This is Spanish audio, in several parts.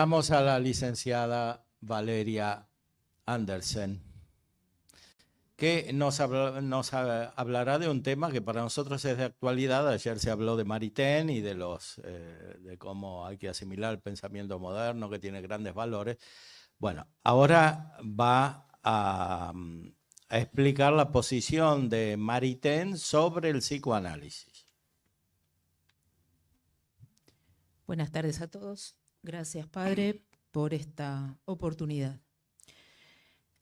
Vamos a la licenciada Valeria Andersen, que nos hablará de un tema que para nosotros es de actualidad. Ayer se habló de Maritain y de cómo hay que asimilar el pensamiento moderno, que tiene grandes valores. Bueno, ahora va a explicar la posición de Maritain sobre el psicoanálisis. Buenas tardes a todos. Gracias, padre, por esta oportunidad.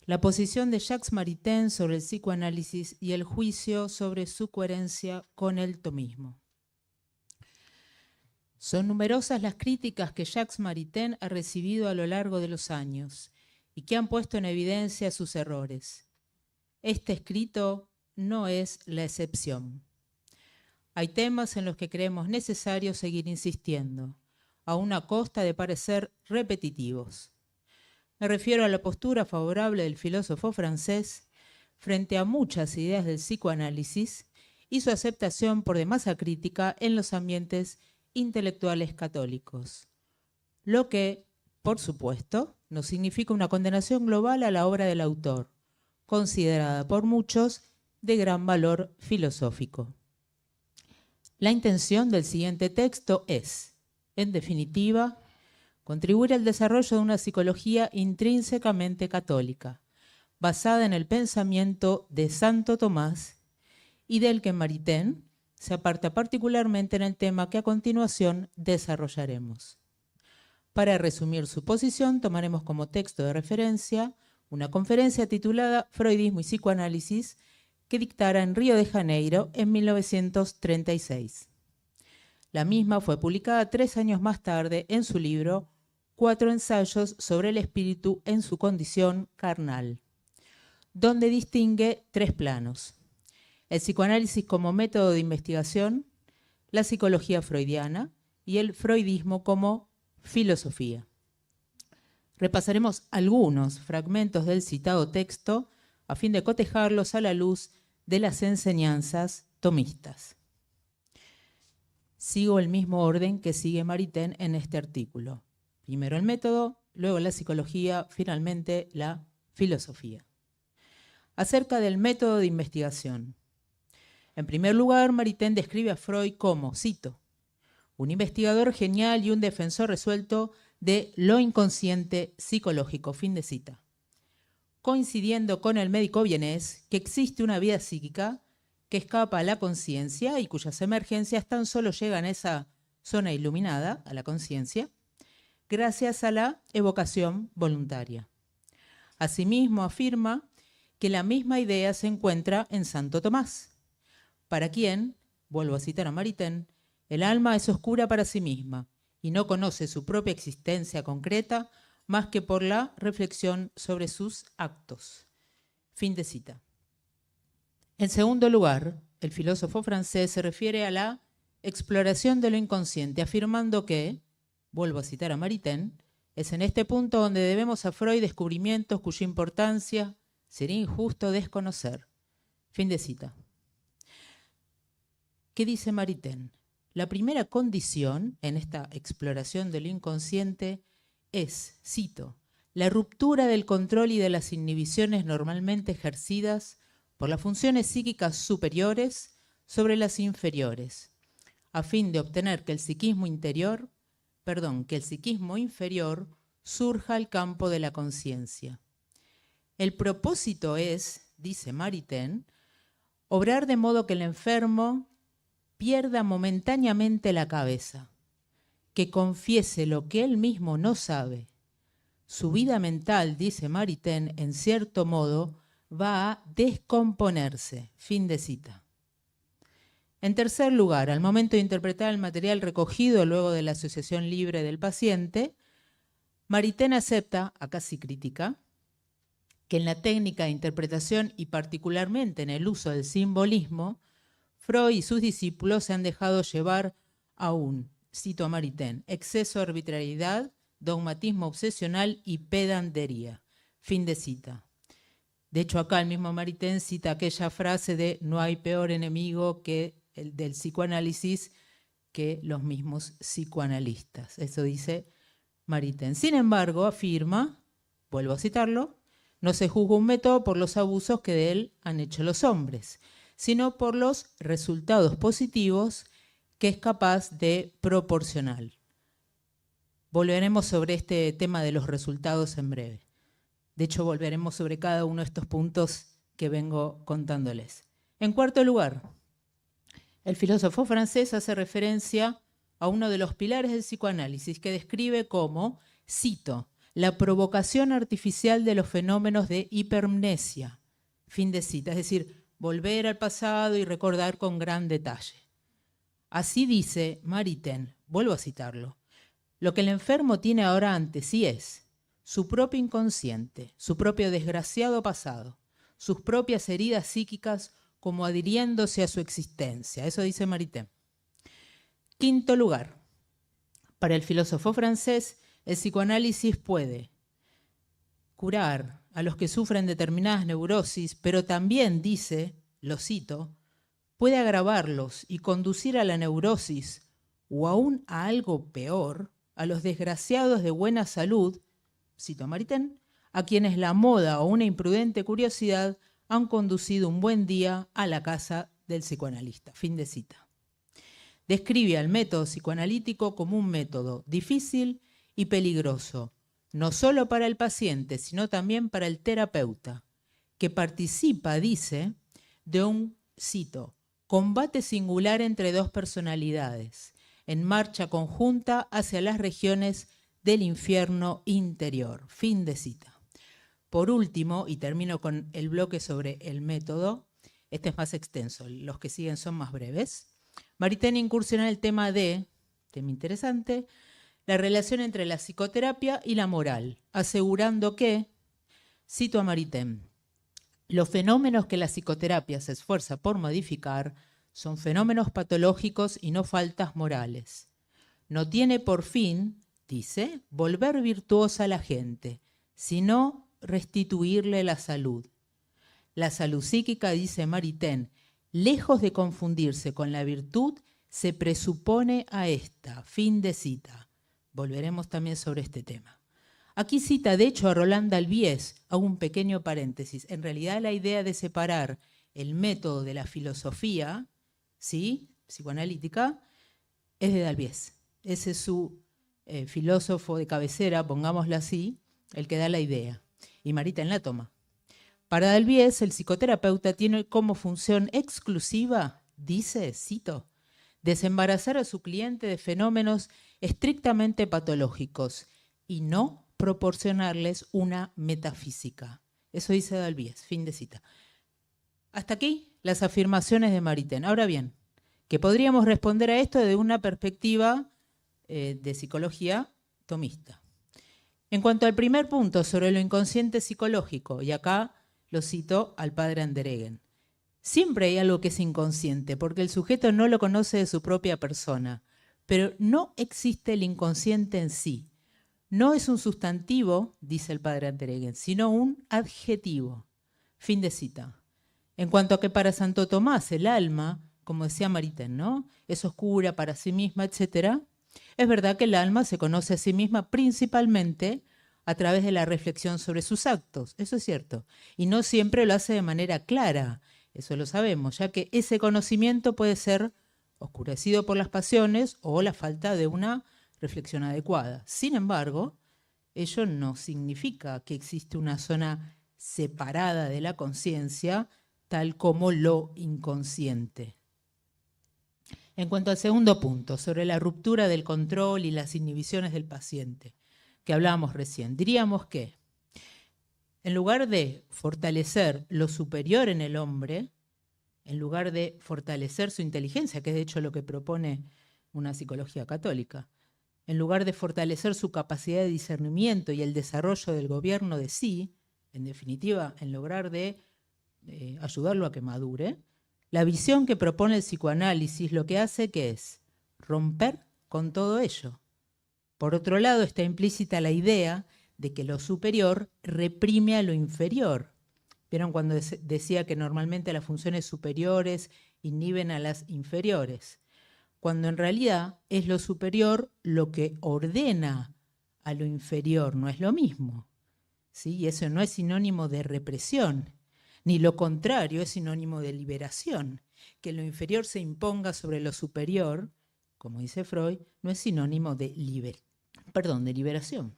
La posición de Jacques Maritain sobre el psicoanálisis y el juicio sobre su coherencia con el tomismo. Son numerosas las críticas que Jacques Maritain ha recibido a lo largo de los años y que han puesto en evidencia sus errores. Este escrito no es la excepción. Hay temas en los que creemos necesario seguir insistiendo, aún a costa de parecer repetitivos. Me refiero a la postura favorable del filósofo francés frente a muchas ideas del psicoanálisis y su aceptación por demás acrítica en los ambientes intelectuales católicos. Lo que, por supuesto, no significa una condenación global a la obra del autor, considerada por muchos de gran valor filosófico. La intención del siguiente texto es, en definitiva, contribuir al desarrollo de una psicología intrínsecamente católica, basada en el pensamiento de Santo Tomás y del que Maritain se aparta particularmente en el tema que a continuación desarrollaremos. Para resumir su posición, tomaremos como texto de referencia una conferencia titulada Freudismo y Psicoanálisis que dictara en Río de Janeiro en 1936. La misma fue publicada 3 años más tarde en su libro 4 ensayos sobre el espíritu en su condición carnal, donde distingue 3 planos: el psicoanálisis como método de investigación, la psicología freudiana y el freudismo como filosofía. Repasaremos algunos fragmentos del citado texto a fin de cotejarlos a la luz de las enseñanzas tomistas. Sigo el mismo orden que sigue Maritain en este artículo. Primero el método, luego la psicología, finalmente la filosofía. Acerca del método de investigación. En primer lugar, Maritain describe a Freud como, cito, un investigador genial y un defensor resuelto de lo inconsciente psicológico, fin de cita. Coincidiendo con el médico vienés que existe una vida psíquica que escapa a la conciencia y cuyas emergencias tan solo llegan a esa zona iluminada, a la conciencia, gracias a la evocación voluntaria. Asimismo, afirma que la misma idea se encuentra en Santo Tomás, para quien, vuelvo a citar a Maritain, el alma es oscura para sí misma y no conoce su propia existencia concreta más que por la reflexión sobre sus actos. Fin de cita. En segundo lugar, el filósofo francés se refiere a la exploración de lo inconsciente, afirmando que, vuelvo a citar a Maritain, es en este punto donde debemos a Freud descubrimientos cuya importancia sería injusto desconocer. Fin de cita. ¿Qué dice Maritain? La primera condición en esta exploración del inconsciente es, cito, la ruptura del control y de las inhibiciones normalmente ejercidas por las funciones psíquicas superiores sobre las inferiores, a fin de obtener que el psiquismo inferior surja al campo de la conciencia. El propósito es, dice Maritain, obrar de modo que el enfermo pierda momentáneamente la cabeza, que confiese lo que él mismo no sabe. Su vida mental, dice Maritain, en cierto modo, va a descomponerse. Fin de cita. En tercer lugar, al momento de interpretar el material recogido luego de la asociación libre del paciente, Maritain acepta, acá sí critica, que en la técnica de interpretación y particularmente en el uso del simbolismo, Freud y sus discípulos se han dejado llevar a un, cito a Maritain, exceso de arbitrariedad, dogmatismo obsesional y pedantería. Fin de cita. De hecho, acá el mismo Maritain cita aquella frase de no hay peor enemigo que el del psicoanálisis que los mismos psicoanalistas. Eso dice Maritain. Sin embargo, afirma, vuelvo a citarlo, no se juzga un método por los abusos que de él han hecho los hombres, sino por los resultados positivos que es capaz de proporcionar. Volveremos sobre este tema de los resultados en breve. De hecho, volveremos sobre cada uno de estos puntos que vengo contándoles. En cuarto lugar, el filósofo francés hace referencia a uno de los pilares del psicoanálisis que describe como, cito, la provocación artificial de los fenómenos de hipermnesia. Fin de cita, es decir, volver al pasado y recordar con gran detalle. Así dice Maritain, vuelvo a citarlo, lo que el enfermo tiene ahora ante sí es su propio inconsciente, su propio desgraciado pasado, sus propias heridas psíquicas como adhiriéndose a su existencia. Eso dice Maritain. Quinto lugar, para el filósofo francés, el psicoanálisis puede curar a los que sufren determinadas neurosis, pero también, dice, lo cito, puede agravarlos y conducir a la neurosis o aún a algo peor, a los desgraciados de buena salud, cito a Maritain, a quienes la moda o una imprudente curiosidad han conducido un buen día a la casa del psicoanalista. Fin de cita. Describe al método psicoanalítico como un método difícil y peligroso, no solo para el paciente, sino también para el terapeuta, que participa, dice, de un, cito, combate singular entre dos personalidades, en marcha conjunta hacia las regiones del infierno interior. Fin de cita. Por último, y termino con el bloque sobre el método, este es más extenso, los que siguen son más breves. Maritain incursiona en el tema interesante, la relación entre la psicoterapia y la moral, asegurando que, cito a Maritain, los fenómenos que la psicoterapia se esfuerza por modificar son fenómenos patológicos y no faltas morales. No tiene por fin, dice, volver virtuosa a la gente, sino restituirle la salud. La salud psíquica, dice Maritain, lejos de confundirse con la virtud, se presupone a esta. Fin de cita. Volveremos también sobre este tema. Aquí cita, de hecho, a Roland Dalbiez, hago un pequeño paréntesis. En realidad, la idea de separar el método de la filosofía, ¿sí?, psicoanalítica, es de Dalbiez. Ese es su filósofo de cabecera, pongámoslo así, el que da la idea. Y Maritain la toma. Para Dalbiez, el psicoterapeuta tiene como función exclusiva, dice, cito, desembarazar a su cliente de fenómenos estrictamente patológicos y no proporcionarles una metafísica. Eso dice Dalbiez, fin de cita. Hasta aquí las afirmaciones de Maritain. Ahora bien, que podríamos responder a esto desde una perspectiva de psicología tomista. En cuanto al primer punto sobre lo inconsciente psicológico, y acá lo cito al padre Andereggen, siempre hay algo que es inconsciente, porque el sujeto no lo conoce de su propia persona, pero no existe el inconsciente en sí. No es un sustantivo, dice el padre Andereggen, sino un adjetivo. Fin de cita. En cuanto a que para Santo Tomás el alma, como decía Maritain, ¿no?, es oscura para sí misma, etc., es verdad que el alma se conoce a sí misma principalmente a través de la reflexión sobre sus actos, eso es cierto, y no siempre lo hace de manera clara, eso lo sabemos, ya que ese conocimiento puede ser oscurecido por las pasiones o la falta de una reflexión adecuada. Sin embargo, ello no significa que existe una zona separada de la conciencia, tal como lo inconsciente. En cuanto al segundo punto, sobre la ruptura del control y las inhibiciones del paciente, que hablábamos recién, diríamos que en lugar de fortalecer lo superior en el hombre, en lugar de fortalecer su inteligencia, que es de hecho lo que propone una psicología católica, en lugar de fortalecer su capacidad de discernimiento y el desarrollo del gobierno de sí, en definitiva, en lograr de ayudarlo a que madure, la visión que propone el psicoanálisis lo que hace que es romper con todo ello. Por otro lado, está implícita la idea de que lo superior reprime a lo inferior. ¿Vieron cuando decía que normalmente las funciones superiores inhiben a las inferiores? Cuando en realidad es lo superior lo que ordena a lo inferior no es lo mismo, ¿sí? Y eso no es sinónimo de represión, ni lo contrario es sinónimo de liberación. Que lo inferior se imponga sobre lo superior, como dice Freud, no es sinónimo de liberación.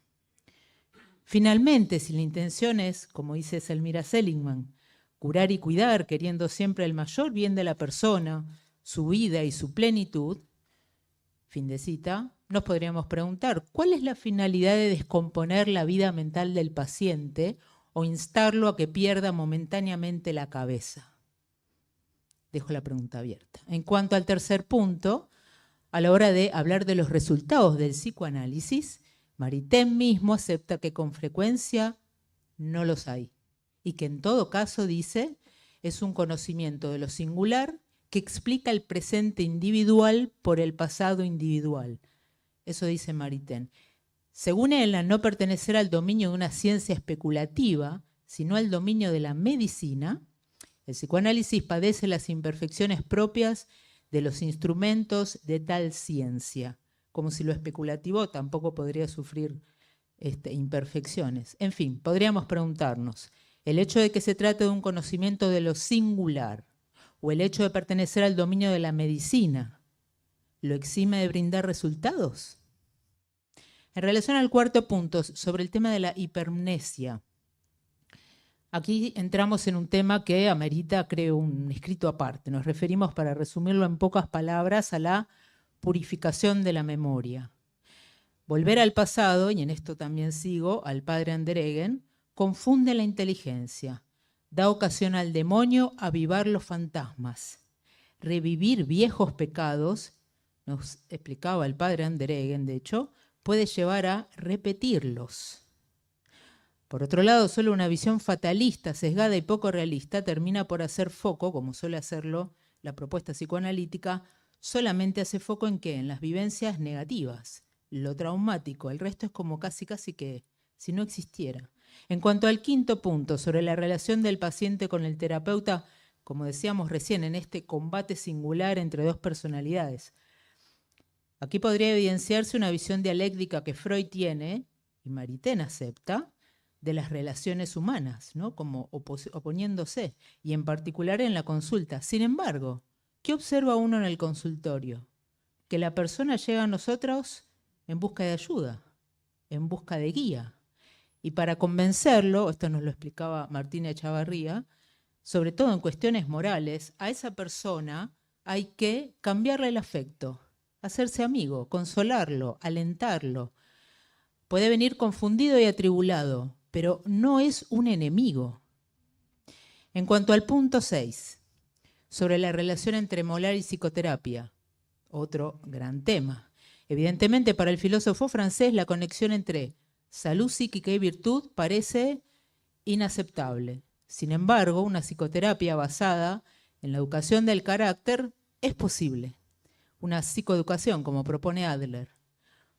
Finalmente, si la intención es, como dice Selmira Seligman, curar y cuidar, queriendo siempre el mayor bien de la persona, su vida y su plenitud, fin de cita, nos podríamos preguntar, ¿cuál es la finalidad de descomponer la vida mental del paciente o instarlo a que pierda momentáneamente la cabeza? Dejo la pregunta abierta. En cuanto al tercer punto, a la hora de hablar de los resultados del psicoanálisis, Maritain mismo acepta que con frecuencia no los hay y que en todo caso, dice, es un conocimiento de lo singular que explica el presente individual por el pasado individual. Eso dice Maritain. Según él, al no pertenecer al dominio de una ciencia especulativa, sino al dominio de la medicina, el psicoanálisis padece las imperfecciones propias de los instrumentos de tal ciencia, como si lo especulativo tampoco podría sufrir imperfecciones. En fin, podríamos preguntarnos, ¿el hecho de que se trate de un conocimiento de lo singular o el hecho de pertenecer al dominio de la medicina lo exime de brindar resultados? En relación al cuarto punto, sobre el tema de la hipermnesia, aquí entramos en un tema que amerita, creo, un escrito aparte. Nos referimos, para resumirlo en pocas palabras, a la purificación de la memoria. Volver al pasado, y en esto también sigo al padre Andereggen, confunde la inteligencia, da ocasión al demonio a avivar los fantasmas. Revivir viejos pecados, nos explicaba el padre Andereggen, de hecho, puede llevar a repetirlos. Por otro lado, solo una visión fatalista, sesgada y poco realista termina por hacer foco, como suele hacerlo la propuesta psicoanalítica, solamente hace foco en ¿qué? En las vivencias negativas, lo traumático. El resto es como casi que si no existiera. En cuanto al quinto punto, sobre la relación del paciente con el terapeuta, como decíamos recién, en este combate singular entre dos personalidades, aquí podría evidenciarse una visión dialéctica que Freud tiene, y Maritain acepta, de las relaciones humanas, ¿no? Como oponiéndose, y en particular en la consulta. Sin embargo, ¿qué observa uno en el consultorio? Que la persona llega a nosotros en busca de ayuda, en busca de guía. Y para convencerlo, esto nos lo explicaba Martina Echavarría, sobre todo en cuestiones morales, a esa persona hay que cambiarle el afecto, hacerse amigo, consolarlo, alentarlo. Puede venir confundido y atribulado, pero no es un enemigo. En cuanto al punto 6, sobre la relación entre molar y psicoterapia, otro gran tema. Evidentemente, para el filósofo francés, la conexión entre salud psíquica y virtud parece inaceptable. Sin embargo, una psicoterapia basada en la educación del carácter es posible. Una psicoeducación, como propone Adler.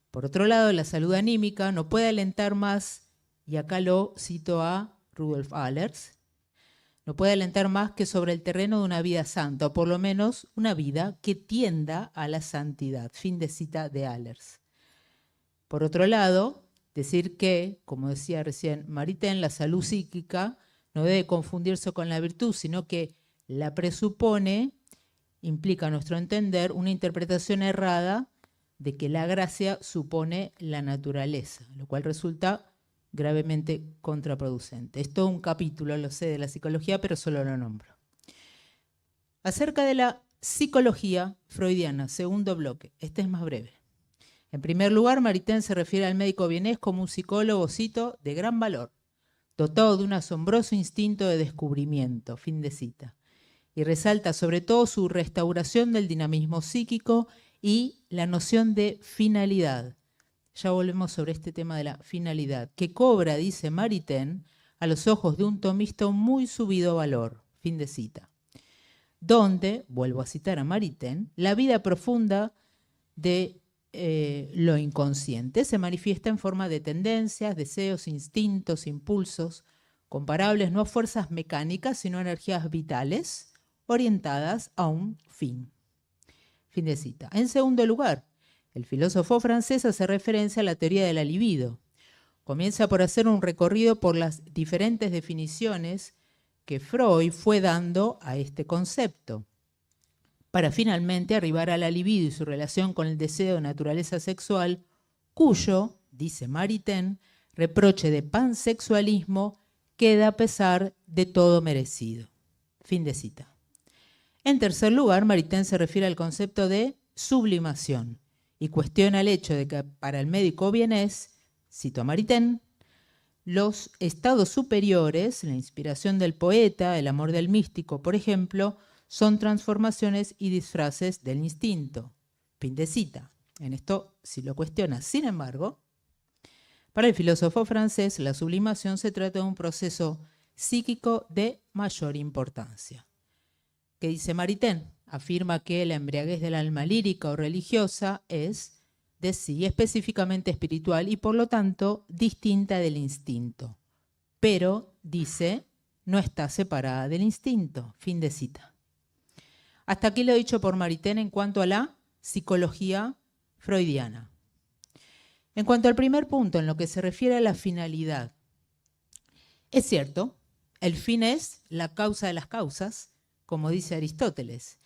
Por otro lado, la salud anímica no puede alentar más, y acá lo cito a Rudolf Allers, no puede alentar más que sobre el terreno de una vida santa, o por lo menos una vida que tienda a la santidad. Fin de cita de Allers. Por otro lado, decir que, como decía recién Maritain, la salud psíquica no debe confundirse con la virtud, sino que la presupone, implica a nuestro entender una interpretación errada de que la gracia supone la naturaleza, lo cual resulta gravemente contraproducente. Es todo un capítulo, lo sé, de la psicología, pero solo lo nombro. Acerca de la psicología freudiana, segundo bloque, este es más breve. En primer lugar, Maritain se refiere al médico vienés como un psicólogo, cito, de gran valor, dotado de un asombroso instinto de descubrimiento, fin de cita, y resalta sobre todo su restauración del dinamismo psíquico y la noción de finalidad. Ya volvemos sobre este tema de la finalidad, que cobra, dice Maritain, a los ojos de un tomista un muy subido valor, fin de cita, donde, vuelvo a citar a Maritain, la vida profunda de lo inconsciente se manifiesta en forma de tendencias, deseos, instintos, impulsos, comparables no a fuerzas mecánicas, sino a energías vitales, orientadas a un fin. Fin de cita. En segundo lugar, El filósofo francés hace referencia a la teoría de la libido. Comienza por hacer un recorrido por las diferentes definiciones que Freud fue dando a este concepto, para finalmente arribar a la libido y su relación con el deseo de naturaleza sexual, cuyo, dice Maritain, reproche de pansexualismo queda a pesar de todo merecido. Fin de cita. En tercer lugar, Maritain se refiere al concepto de sublimación y cuestiona el hecho de que para el médico vienés, cito a Maritain, los estados superiores, la inspiración del poeta, el amor del místico, por ejemplo, son transformaciones y disfraces del instinto. Fin de cita. En esto sí lo cuestiona. Sin embargo, para el filósofo francés, la sublimación se trata de un proceso psíquico de mayor importancia. ¿Qué dice Maritain? Afirma que la embriaguez del alma lírica o religiosa es de sí específicamente espiritual y por lo tanto distinta del instinto. Pero, dice, no está separada del instinto. Fin de cita. Hasta aquí lo dicho por Maritain en cuanto a la psicología freudiana. En cuanto al primer punto, en lo que se refiere a la finalidad, es cierto, el fin es la causa de las causas, como dice Aristóteles,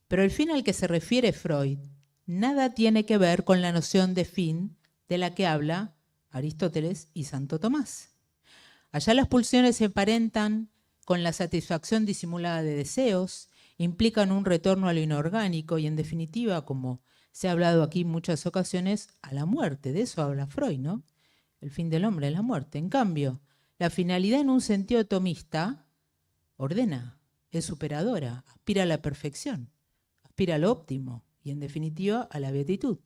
pero el fin al que se refiere Freud nada tiene que ver con la noción de fin de la que habla Aristóteles y Santo Tomás. Allá las pulsiones se emparentan con la satisfacción disimulada de deseos, implican un retorno a lo inorgánico y, en definitiva, como se ha hablado aquí en muchas ocasiones, a la muerte. De eso habla Freud, ¿no? El fin del hombre es la muerte. En cambio, la finalidad en un sentido tomista ordena, es superadora, aspira a la perfección, aspira a lo óptimo y, en definitiva, a la beatitud.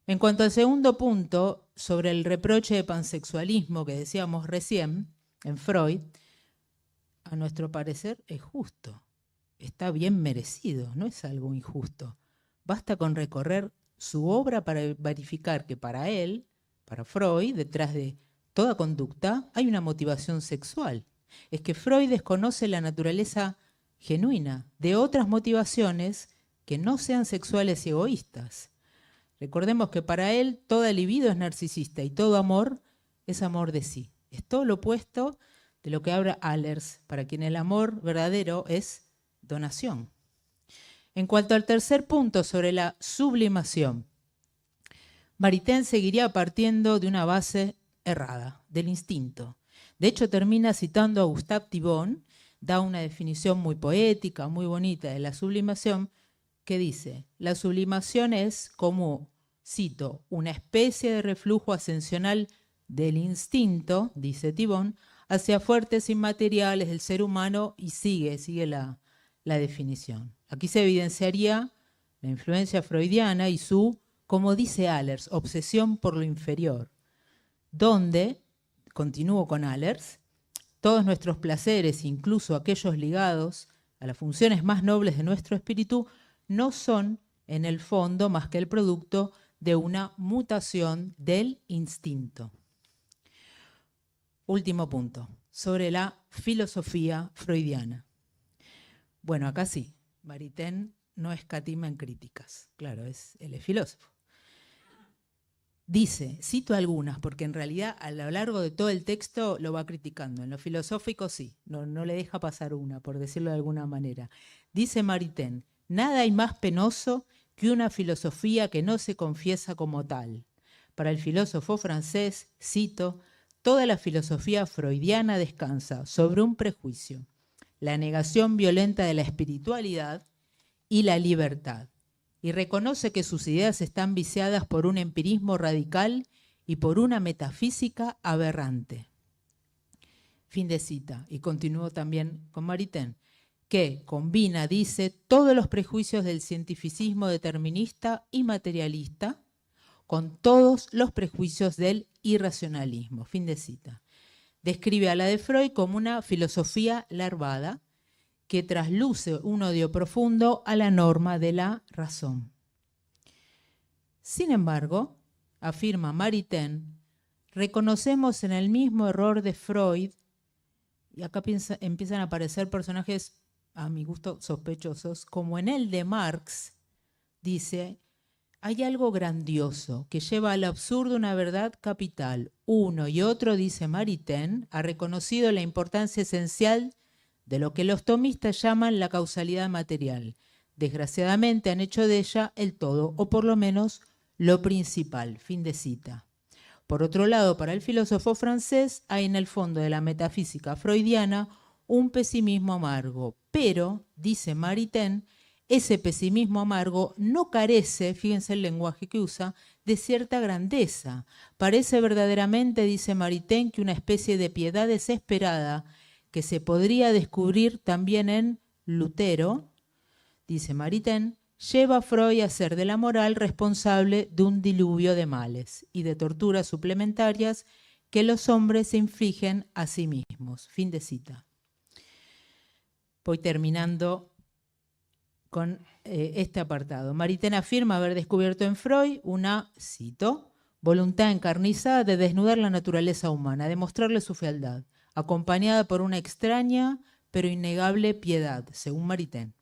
En cuanto al segundo punto, sobre el reproche de pansexualismo que decíamos recién en Freud, a nuestro parecer es justo, está bien merecido, no es algo injusto. Basta con recorrer su obra para verificar que para él, para Freud, detrás de toda conducta hay una motivación sexual. Es que Freud desconoce la naturaleza genuina de otras motivaciones que no sean sexuales y egoístas. Recordemos que para él toda libido es narcisista y todo amor es amor de sí. Es todo lo opuesto de lo que habla Allers, para quien el amor verdadero es donación. En cuanto al tercer punto sobre la sublimación, Maritain seguiría partiendo de una base errada, del instinto. De hecho, termina citando a Gustave Thibon, da una definición muy poética, muy bonita de la sublimación, que dice, la sublimación es como, cito, una especie de reflujo ascensional del instinto, dice Thibon, hacia fuertes inmateriales del ser humano y sigue la definición. Aquí se evidenciaría la influencia freudiana y su, como dice Allers, obsesión por lo inferior, donde, continúo con Allers, todos nuestros placeres, incluso aquellos ligados a las funciones más nobles de nuestro espíritu, no son en el fondo más que el producto de una mutación del instinto. Último punto, sobre la filosofía freudiana. Bueno, acá sí, Maritain no escatima en críticas, claro, él es filósofo. Dice, cito algunas, porque en realidad a lo largo de todo el texto lo va criticando. En lo filosófico sí, no le deja pasar una, por decirlo de alguna manera. Dice Maritain, nada hay más penoso que una filosofía que no se confiesa como tal. Para el filósofo francés, cito, toda la filosofía freudiana descansa sobre un prejuicio, la negación violenta de la espiritualidad y la libertad, y reconoce que sus ideas están viciadas por un empirismo radical y por una metafísica aberrante. Fin de cita. Y continúo también con Maritain, que combina, dice, todos los prejuicios del cientificismo determinista y materialista con todos los prejuicios del irracionalismo. Fin de cita. Describe a la de Freud como una filosofía larvada que trasluce un odio profundo a la norma de la razón. Sin embargo, afirma Maritain, reconocemos en el mismo error de Freud, y acá empiezan a aparecer personajes, a mi gusto, sospechosos, como en el de Marx, dice, hay algo grandioso que lleva al absurdo una verdad capital. Uno y otro, dice Maritain, ha reconocido la importancia esencial de lo que los tomistas llaman la causalidad material. Desgraciadamente han hecho de ella el todo, o por lo menos lo principal. Fin de cita. Por otro lado, para el filósofo francés hay en el fondo de la metafísica freudiana un pesimismo amargo, pero, dice Maritain, ese pesimismo amargo no carece, fíjense el lenguaje que usa, de cierta grandeza. Parece verdaderamente, dice Maritain, que una especie de piedad desesperada que se podría descubrir también en Lutero, dice Maritain, lleva a Freud a ser de la moral responsable de un diluvio de males y de torturas suplementarias que los hombres se infligen a sí mismos. Fin de cita. Voy terminando con este apartado. Maritain afirma haber descubierto en Freud una, cito, voluntad encarnizada de desnudar la naturaleza humana, de mostrarle su fealdad, acompañada por una extraña pero innegable piedad, según Maritain.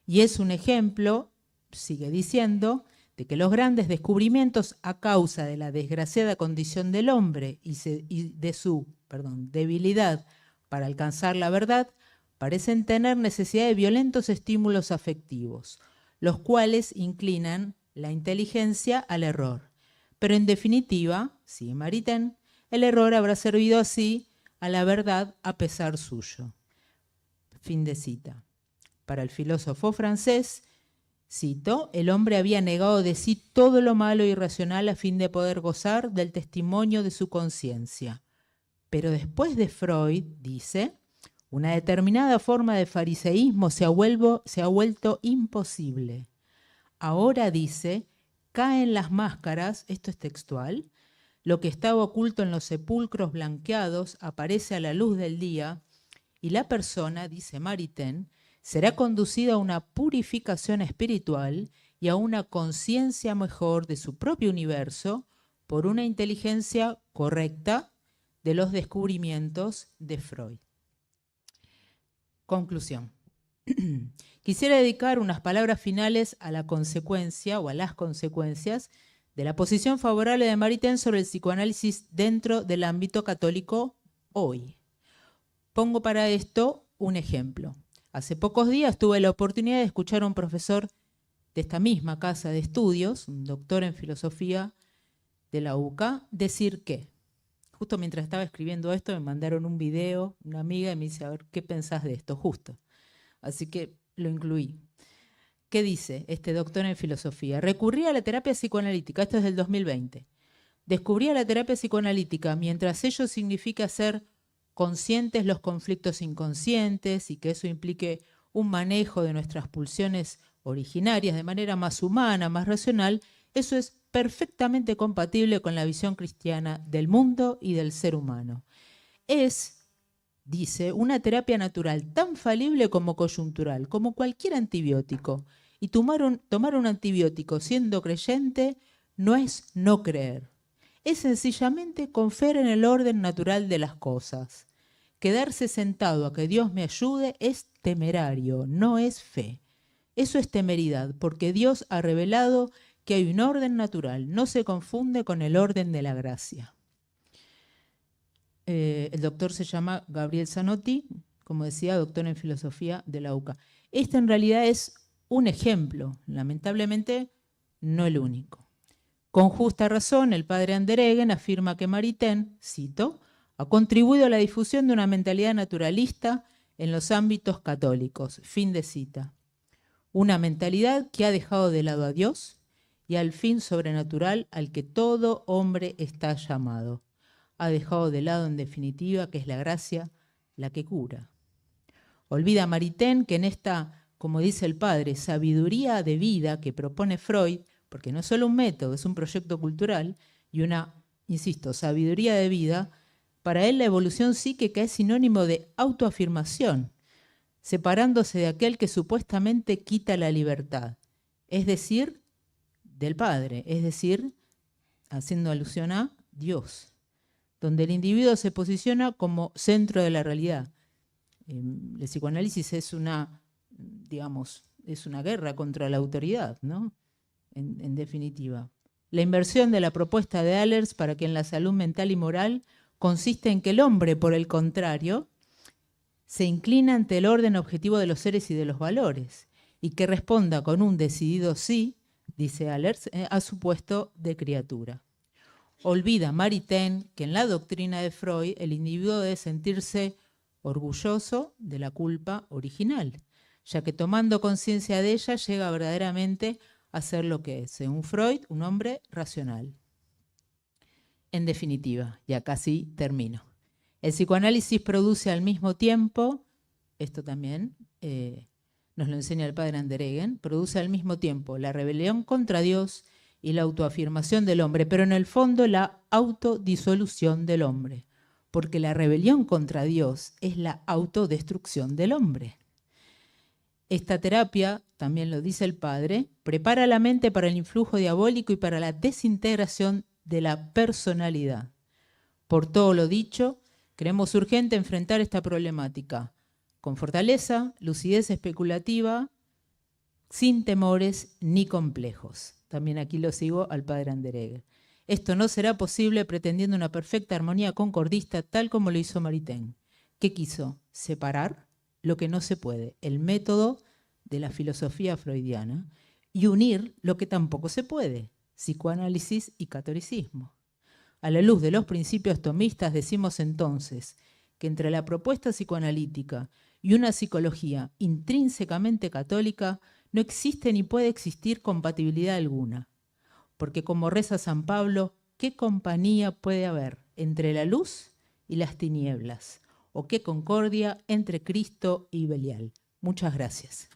Y es un ejemplo, sigue diciendo, de que los grandes descubrimientos a causa de la desgraciada condición del hombre y de su debilidad para alcanzar la verdad, parecen tener necesidad de violentos estímulos afectivos, los cuales inclinan la inteligencia al error. Pero en definitiva, sigue Maritain, el error habrá servido así a la verdad a pesar suyo. Fin de cita. Para el filósofo francés, cito, el hombre había negado de sí todo lo malo e irracional a fin de poder gozar del testimonio de su conciencia. Pero después de Freud, dice, una determinada forma de fariseísmo se ha vuelto imposible. Ahora, dice, caen las máscaras, esto es textual, lo que estaba oculto en los sepulcros blanqueados aparece a la luz del día y la persona, dice Maritain, será conducida a una purificación espiritual y a una conciencia mejor de su propio universo por una inteligencia correcta de los descubrimientos de Freud. Conclusión. Quisiera dedicar unas palabras finales a la consecuencia o a las consecuencias de la posición favorable de Maritain sobre el psicoanálisis dentro del ámbito católico hoy. Pongo para esto un ejemplo. Hace pocos días tuve la oportunidad de escuchar a un profesor de esta misma casa de estudios, un doctor en filosofía de la UCA, decir que, justo mientras estaba escribiendo esto, me mandaron un video, una amiga, y me dice, a ver, ¿qué pensás de esto? Justo. Así que lo incluí. ¿Qué dice este doctor en filosofía? Recurría a la terapia psicoanalítica, esto es del 2020. Descubría la terapia psicoanalítica mientras ello significa ser conscientes los conflictos inconscientes y que eso implique un manejo de nuestras pulsiones originarias de manera más humana, más racional, eso es perfectamente compatible con la visión cristiana del mundo y del ser humano. Es, dice, una terapia natural tan falible como coyuntural, como cualquier antibiótico. Y tomar un antibiótico siendo creyente no es no creer. Es sencillamente confiar en el orden natural de las cosas. Quedarse sentado a que Dios me ayude es temerario, no es fe. Eso es temeridad, porque Dios ha revelado que hay un orden natural, no se confunde con el orden de la gracia. El doctor se llama Gabriel Zanotti, como decía, doctor en filosofía de la UCA. Este en realidad es un ejemplo, lamentablemente no el único. Con justa razón, el padre Andereggen afirma que Maritain, cito, ha contribuido a la difusión de una mentalidad naturalista en los ámbitos católicos. Fin de cita. Una mentalidad que ha dejado de lado a Dios y al fin sobrenatural al que todo hombre está llamado. Ha dejado de lado, en definitiva, que es la gracia la que cura. Olvida Maritain que en esta, como dice el padre, sabiduría de vida que propone Freud, porque no es solo un método, es un proyecto cultural y una, insisto, sabiduría de vida, para él la evolución psíquica es sinónimo de autoafirmación, separándose de aquel que supuestamente quita la libertad, es decir, del Padre, es decir, haciendo alusión a Dios, donde el individuo se posiciona como centro de la realidad. El psicoanálisis es una, digamos, es una guerra contra la autoridad, ¿no? en definitiva. La inversión de la propuesta de Ehlers para que en la salud mental y moral consiste en que el hombre, por el contrario, se inclina ante el orden objetivo de los seres y de los valores, y que responda con un decidido sí, dice Ehlers, a su puesto de criatura. Olvida Maritain que en la doctrina de Freud el individuo debe sentirse orgulloso de la culpa original, ya que tomando conciencia de ella llega verdaderamente a ser lo que es, según Freud, un hombre racional. En definitiva, ya casi termino. El psicoanálisis produce al mismo tiempo, esto también nos lo enseña el padre Andereggen, produce al mismo tiempo la rebelión contra Dios y la autoafirmación del hombre, pero en el fondo la autodisolución del hombre, porque la rebelión contra Dios es la autodestrucción del hombre. Esta terapia, también lo dice el padre, prepara la mente para el influjo diabólico y para la desintegración de la personalidad. Por todo lo dicho, creemos urgente enfrentar esta problemática con fortaleza, lucidez especulativa, sin temores ni complejos. También aquí lo sigo al padre Andereggen. Esto no será posible pretendiendo una perfecta armonía concordista tal como lo hizo Maritain. ¿Qué quiso? Separar lo que no se puede, el método de la filosofía freudiana, y unir lo que tampoco se puede, psicoanálisis y catolicismo. A la luz de los principios tomistas decimos entonces que entre la propuesta psicoanalítica y una psicología intrínsecamente católica no existe ni puede existir compatibilidad alguna, porque como reza San Pablo, ¿qué compañía puede haber entre la luz y las tinieblas? ¿O qué concordia entre Cristo y Belial? Muchas gracias.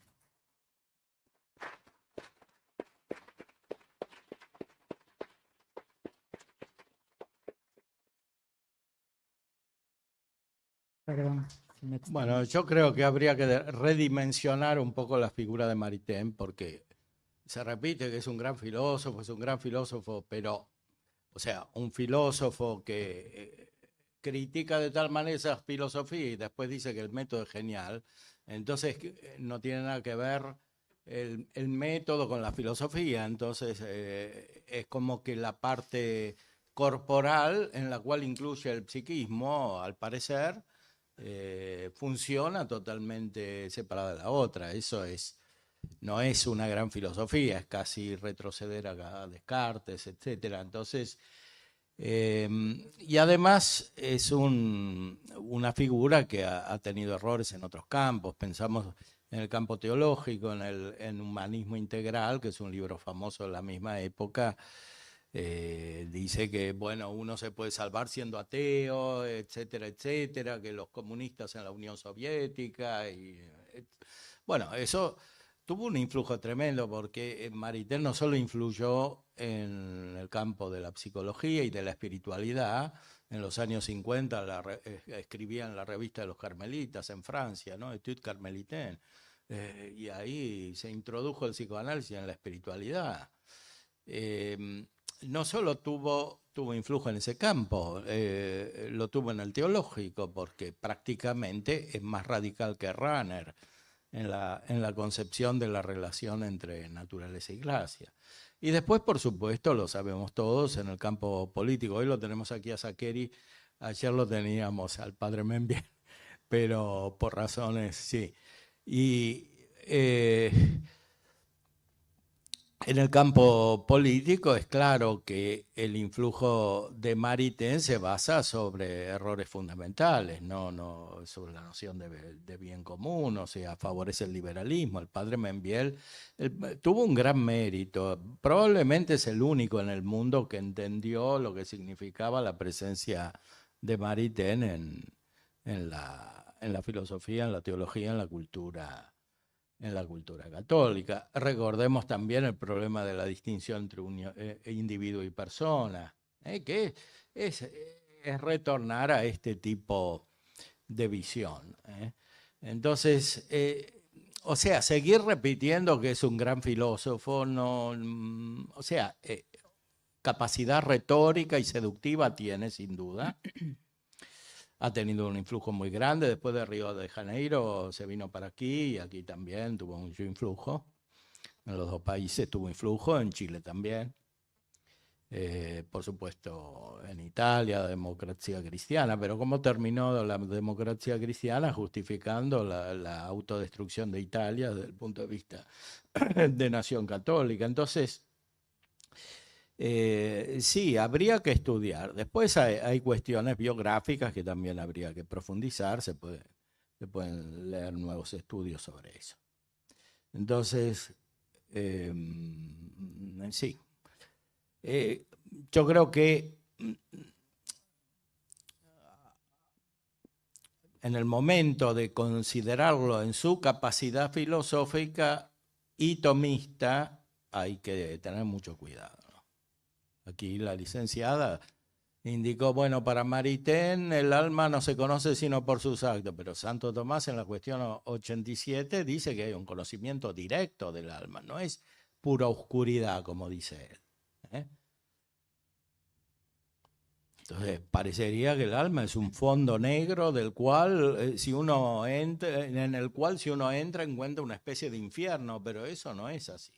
Perdón. Bueno, yo creo que habría que redimensionar un poco la figura de Maritain, porque se repite que es un gran filósofo, pero, o sea, un filósofo que critica de tal manera esa filosofía y después dice que el método es genial, entonces no tiene nada que ver el método con la filosofía, entonces es como que la parte corporal en la cual incluye el psiquismo, al parecer, funciona totalmente separada de la otra. Eso no es una gran filosofía, es casi retroceder a Descartes, etc. Entonces, y además es una figura que ha tenido errores en otros campos. Pensamos en el campo teológico, en Humanismo Integral, que es un libro famoso de la misma época. Dice que, bueno, uno se puede salvar siendo ateo, etcétera, etcétera, que los comunistas en la Unión Soviética, bueno, eso tuvo un influjo tremendo porque Maritain no solo influyó en el campo de la psicología y de la espiritualidad. En los años 50 escribía en la revista de los Carmelitas en Francia, ¿no? Etudes Carmelitaines, y ahí se introdujo el psicoanálisis en la espiritualidad. No solo tuvo influjo en ese campo, lo tuvo en el teológico, porque prácticamente es más radical que Rahner en la concepción de la relación entre naturaleza y gracia. Y después, por supuesto, lo sabemos todos, en el campo político. Hoy lo tenemos aquí a Sakeri, ayer lo teníamos al padre Membiel, pero por razones, sí. Y en el campo político es claro que el influjo de Maritain se basa sobre errores fundamentales, no sobre la noción de bien común, o sea, favorece el liberalismo. El padre Membiel tuvo un gran mérito, probablemente es el único en el mundo que entendió lo que significaba la presencia de Maritain en la filosofía, en la teología, en la cultura católica. Recordemos también el problema de la distinción entre individuo y persona, que es retornar a este tipo de visión. Entonces, o sea, seguir repitiendo que es un gran filósofo, o sea, capacidad retórica y seductiva tiene, sin duda. Ha tenido un influjo muy grande. Después de Río de Janeiro se vino para aquí y aquí también tuvo mucho influjo. En los dos países tuvo influjo, en Chile también. Por supuesto, en Italia, democracia cristiana, pero ¿cómo terminó la democracia cristiana? Justificando la autodestrucción de Italia desde el punto de vista de nación católica. Entonces, sí, habría que estudiar. Después hay cuestiones biográficas que también habría que profundizar, se pueden leer nuevos estudios sobre eso. Entonces, sí. Yo creo que en el momento de considerarlo en su capacidad filosófica y tomista, hay que tener mucho cuidado, ¿no? Aquí la licenciada indicó, bueno, para Maritain el alma no se conoce sino por sus actos, pero Santo Tomás en la cuestión 87 dice que hay un conocimiento directo del alma, no es pura oscuridad, como dice él. Entonces, parecería que el alma es un fondo negro del cual, en el cual si uno entra encuentra una especie de infierno, pero eso no es así.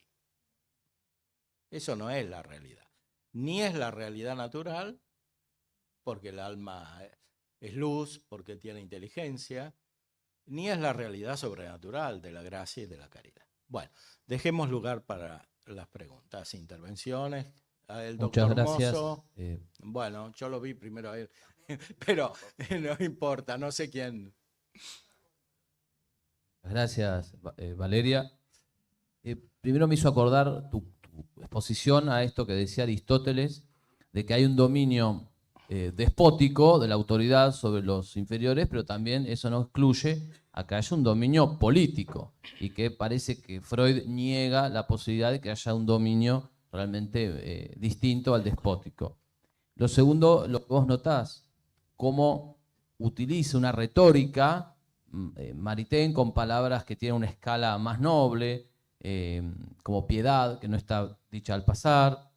Eso no es la realidad. Ni es la realidad natural, porque el alma es luz, porque tiene inteligencia, ni es la realidad sobrenatural de la gracia y de la caridad. Bueno, dejemos lugar para las preguntas, intervenciones. El Muchas doctor gracias. Mozo, bueno, yo lo vi primero a él, pero no importa, no sé quién. Gracias, Valeria. Primero me hizo acordar tu exposición a esto que decía Aristóteles, de que hay un dominio despótico de la autoridad sobre los inferiores, pero también eso no excluye a que haya un dominio político, y que parece que Freud niega la posibilidad de que haya un dominio realmente distinto al despótico. Lo segundo, lo que vos notás, cómo utiliza una retórica Maritain con palabras que tienen una escala más noble, como piedad, que no está dicha al pasar,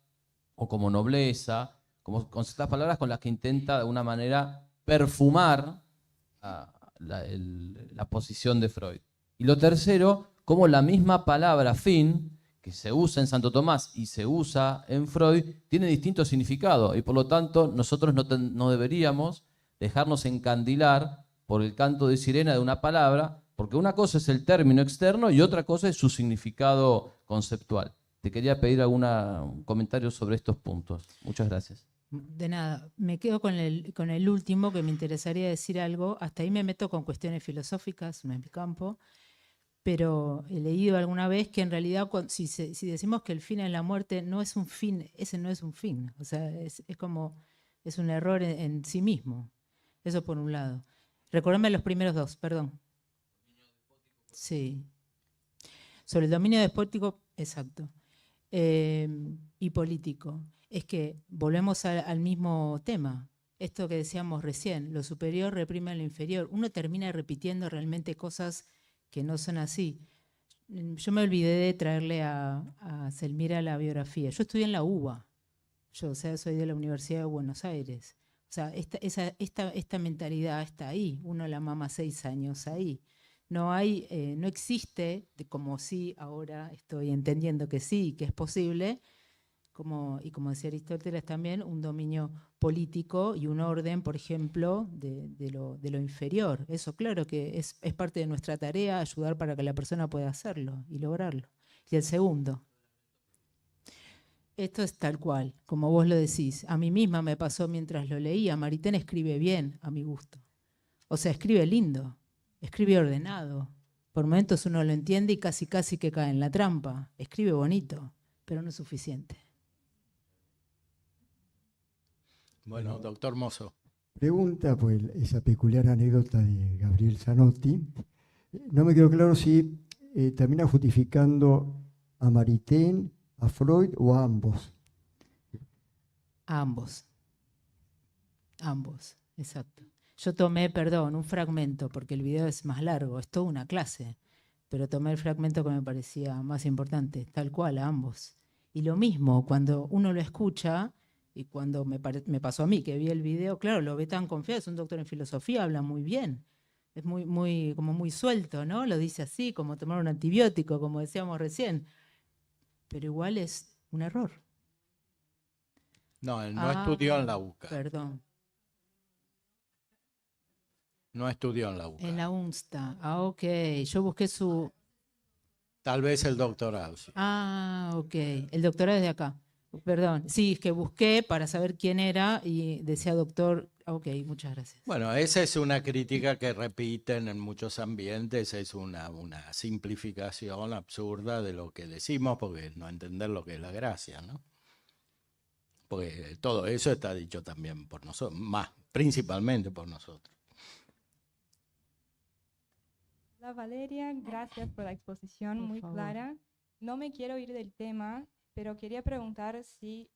o como nobleza, como con ciertas palabras con las que intenta de alguna manera perfumar la posición de Freud. Y lo tercero, cómo la misma palabra fin, que se usa en Santo Tomás y se usa en Freud, tiene distinto significado, y por lo tanto nosotros no deberíamos dejarnos encandilar por el canto de sirena de una palabra, porque una cosa es el término externo y otra cosa es su significado conceptual. Te quería pedir un comentario sobre estos puntos. Muchas gracias. De nada, me quedo con el último, que me interesaría decir algo. Hasta ahí me meto con cuestiones filosóficas, no es mi campo, pero he leído alguna vez que en realidad si decimos que el fin es la muerte, no es un fin, ese no es un fin. O sea, es un error en sí mismo. Eso por un lado. Recordame los primeros dos, perdón. Sí. Sobre el dominio despótico, exacto. Y político. Es que volvemos al mismo tema. Esto que decíamos recién, lo superior reprime lo inferior. Uno termina repitiendo realmente cosas que no son así. Yo me olvidé de traerle a Selmira la biografía. Yo estudié en la UBA. Yo, o sea, soy de la Universidad de Buenos Aires. O sea, esta mentalidad está ahí. Uno la mama 6 años ahí. No existe, como sí ahora estoy entendiendo que sí, que es posible, y como decía Aristóteles también, un dominio político y un orden, por ejemplo, de lo inferior. Eso claro que es parte de nuestra tarea, ayudar para que la persona pueda hacerlo y lograrlo. Y el segundo, esto es tal cual, como vos lo decís. A mí misma me pasó mientras lo leía. Maritain escribe bien, a mi gusto. O sea, escribe lindo, escribe ordenado. Por momentos uno lo entiende y casi que cae en la trampa. Escribe bonito, pero no es suficiente. Bueno, doctor Mozo. Pregunta, pues, esa peculiar anécdota de Gabriel Zanotti. No me quedó claro si termina justificando a Maritain, a Freud o a ambos. A ambos. Ambos, exacto. Yo tomé, perdón, un fragmento, porque el video es más largo, es toda una clase, pero tomé el fragmento que me parecía más importante, tal cual, a ambos. Y lo mismo, cuando uno lo escucha, y cuando me pasó a mí, que vi el video, claro, lo ve tan confiado, es un doctor en filosofía, habla muy bien, es como muy suelto, ¿no? Lo dice así, como tomar un antibiótico, como decíamos recién. pero igual es un error. No, él no estudió en la UCA. Perdón. No estudió en la UCA. En la UNSTA. Ah, ok. Yo busqué su... Tal vez el doctorado, sí. Ah, ok. El doctorado es de acá. Perdón. Sí, es que busqué para saber quién era y decía doctor. Ok, muchas gracias. Bueno, esa es una crítica que repiten en muchos ambientes, es una simplificación absurda de lo que decimos, porque no entender lo que es la gracia, ¿no? Porque todo eso está dicho también por nosotros, más principalmente por nosotros. Hola Valeria, gracias por la exposición Por muy favor. clara. No me quiero ir del tema, pero quería preguntar si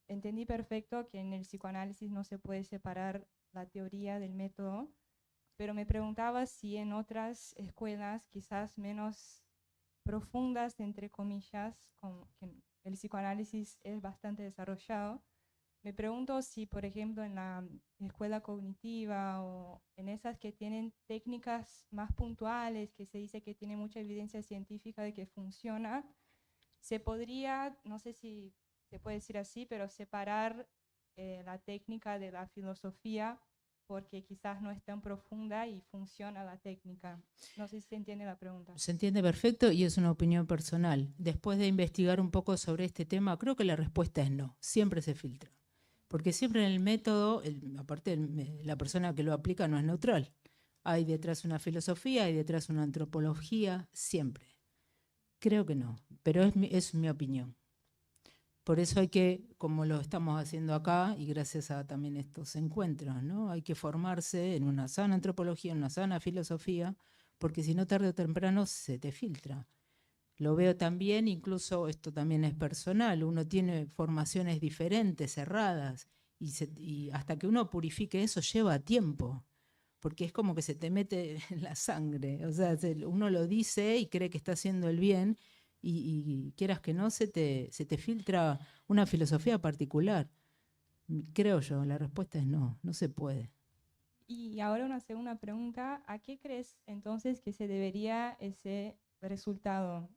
entendí perfecto que en el psicoanálisis no se puede separar la teoría del método, pero me preguntaba si en otras escuelas, quizás menos profundas, entre comillas, como que el psicoanálisis es bastante desarrollado, me pregunto si, por ejemplo, en la escuela cognitiva o en esas que tienen técnicas más puntuales, que se dice que tiene mucha evidencia científica de que funciona, se podría, no sé si se puede decir así, pero separar la técnica de la filosofía porque quizás no es tan profunda y funciona la técnica. No sé si se entiende la pregunta. Se entiende perfecto y es una opinión personal. Después de investigar un poco sobre este tema, creo que la respuesta es no. Siempre se filtra. Porque siempre en el método, aparte la persona que lo aplica no es neutral. Hay detrás una filosofía, hay detrás una antropología, siempre. Creo que no, pero es mi opinión. Por eso hay que, como lo estamos haciendo acá, y gracias a también estos encuentros, ¿no? Hay que formarse en una sana antropología, en una sana filosofía, porque si no, tarde o temprano se te filtra. Lo veo también, incluso esto también es personal, uno tiene formaciones diferentes, cerradas, y hasta que uno purifique eso lleva tiempo, porque es como que se te mete en la sangre, o sea, uno lo dice y cree que está haciendo el bien, y quieras que no, se te filtra una filosofía particular. Creo yo, la respuesta es no, no se puede. Y ahora una segunda pregunta, ¿a qué crees entonces que se debería ese resultado?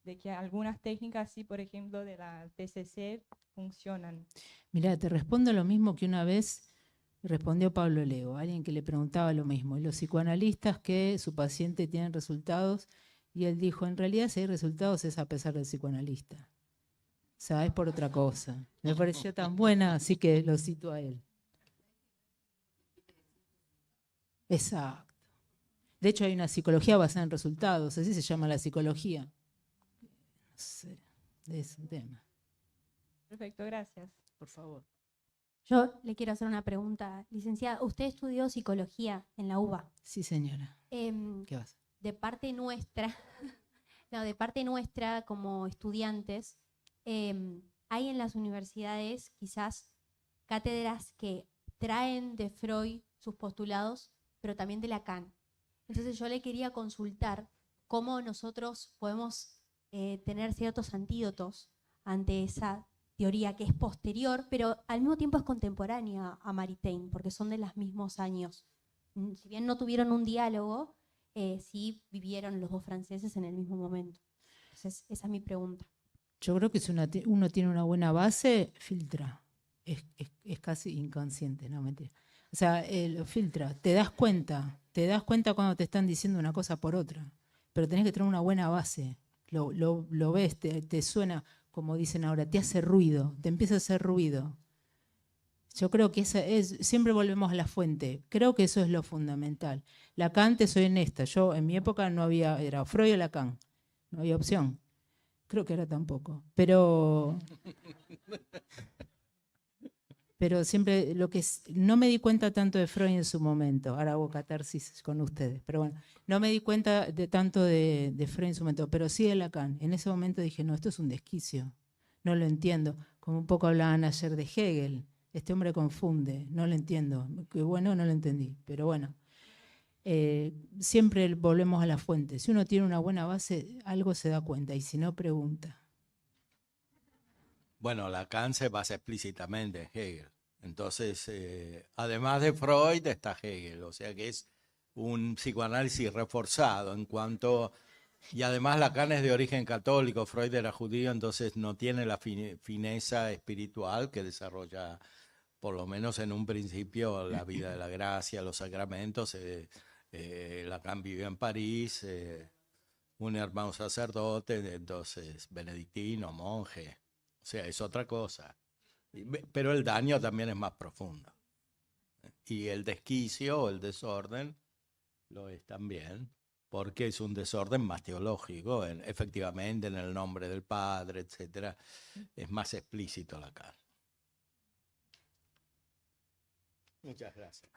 De que algunas técnicas, sí, por ejemplo, de la TCC, funcionan. Mira, te respondo lo mismo que una vez respondió Pablo Leo, alguien que le preguntaba lo mismo. Y los psicoanalistas que su paciente tienen resultados, y él dijo, en realidad si hay resultados es a pesar del psicoanalista. O sea, es por otra cosa. Me pareció tan buena, así que lo cito a él. Exacto. De hecho, hay una psicología basada en resultados, así se llama la psicología. No sé, es un tema. Perfecto, gracias. Por favor. Yo le quiero hacer una pregunta. Licenciada, usted estudió psicología en la UBA. Sí, señora. ¿Qué vas? De parte nuestra, no, de parte nuestra como estudiantes, hay en las universidades quizás cátedras que traen de Freud sus postulados, pero también de Lacan. Entonces yo le quería consultar cómo nosotros podemos tener ciertos antídotos ante esa teoría que es posterior, pero al mismo tiempo es contemporánea a Maritain, porque son de los mismos años. Si bien no tuvieron un diálogo, sí vivieron los dos franceses en el mismo momento. Entonces, esa es mi pregunta. Yo creo que si uno tiene una buena base, filtra. Es casi inconsciente, no mentira. O sea, lo filtra. Te das cuenta cuando te están diciendo una cosa por otra, pero tenés que tener una buena base. Lo ves, te suena, como dicen ahora, te hace ruido, te empieza a hacer ruido. Yo creo que siempre volvemos a la fuente. Creo que eso es lo fundamental. Lacan, te soy honesta, yo en mi época no había, era Freud o Lacan, no había opción. Creo que ahora tampoco. Pero siempre no me di cuenta tanto de Freud en su momento. Ahora hago catarsis con ustedes. Pero bueno, no me di cuenta tanto de Freud en su momento, pero sí de Lacan. En ese momento dije, no, esto es un desquicio. No lo entiendo. Como un poco hablaban ayer de Hegel. Este hombre confunde, no lo entiendo. Que bueno, no lo entendí, pero bueno. Siempre volvemos a la fuente. Si uno tiene una buena base, algo se da cuenta, y si no, pregunta. Bueno, Lacan se basa explícitamente en Hegel. Entonces, además de Freud está Hegel, o sea que es un psicoanálisis reforzado en cuanto Y además Lacan es de origen católico, Freud era judío, entonces no tiene la fineza espiritual que desarrolla, por lo menos en un principio, la vida de la gracia, los sacramentos. Lacan vivió en París, un hermano sacerdote, entonces benedictino, monje, o sea, es otra cosa. Pero el daño también es más profundo. Y el desquicio o el desorden lo es también, porque es un desorden más teológico, efectivamente en el nombre del Padre, etcétera, es más explícito Lacan. Muchas gracias.